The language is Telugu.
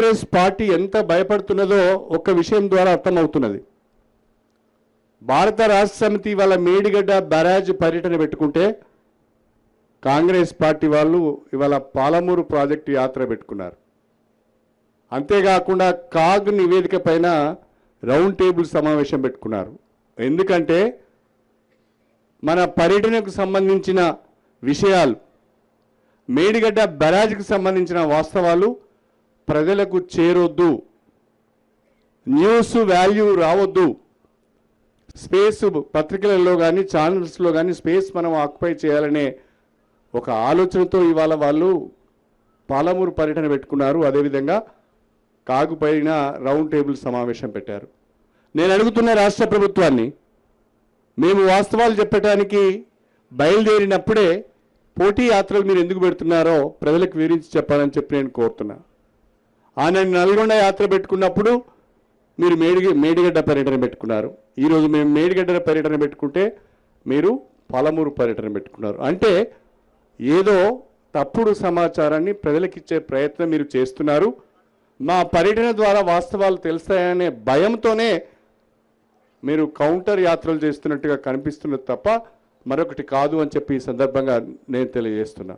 కాంగ్రెస్ పార్టీ ఎంత భయపడుతున్నదో ఒక్క విషయం ద్వారా అర్థమవుతున్నది. భారత రాష్ట్ర సమితి వాళ్ళ మేడిగడ్డ బ్యారేజ్ పర్యటన పెట్టుకుంటే కాంగ్రెస్ పార్టీ వాళ్ళు ఇవాళ పాలమూరు ప్రాజెక్టు యాత్ర పెట్టుకున్నారు. అంతేకాకుండా కాగ్ నివేదిక పైన రౌండ్ టేబుల్ సమావేశం పెట్టుకున్నారు. ఎందుకంటే మన పర్యటనకు సంబంధించిన విషయాలు, మేడిగడ్డ బ్యారేజ్కి సంబంధించిన వాస్తవాలు ప్రజలకు చేరొద్దు, న్యూస్ వాల్యూ రావద్దు, స్పేస్ పత్రికలలో కానీ ఛానల్స్లో కానీ స్పేస్ మనం ఆక్యుపై చేయాలనే ఒక ఆలోచనతో ఇవాళ వాళ్ళు పాలమూరు పర్యటన పెట్టుకున్నారు. అదేవిధంగా కాగు పైన రౌండ్ టేబుల్ సమావేశం పెట్టారు. నేను అడుగుతున్న రాష్ట్ర ప్రభుత్వాన్ని, మేము వాస్తవాలు చెప్పడానికి బయలుదేరినప్పుడే పోటీ యాత్రలు మీరు ఎందుకు పెడుతున్నారో ప్రజలకు వివరించి చెప్పాలని చెప్పి నేను కోరుతున్నా. ఆయన నల్గొండ యాత్ర పెట్టుకున్నప్పుడు మీరు మేడిగడ్డ పర్యటన పెట్టుకున్నారు. ఈరోజు మేము మేడిగడ్డ పర్యటన పెట్టుకుంటే మీరు పాలమూరు పర్యటన పెట్టుకున్నారు. అంటే ఏదో తప్పుడు సమాచారాన్ని ప్రజలకు ఇచ్చే ప్రయత్నం మీరు చేస్తున్నారు. మా పర్యటన ద్వారా వాస్తవాలు తెలుస్తాయనే భయంతోనే మీరు కౌంటర్ యాత్రలు చేస్తున్నట్టుగా కనిపిస్తున్నది తప్ప మరొకటి కాదు అని చెప్పి ఈ సందర్భంగా నేను తెలియజేస్తున్నా.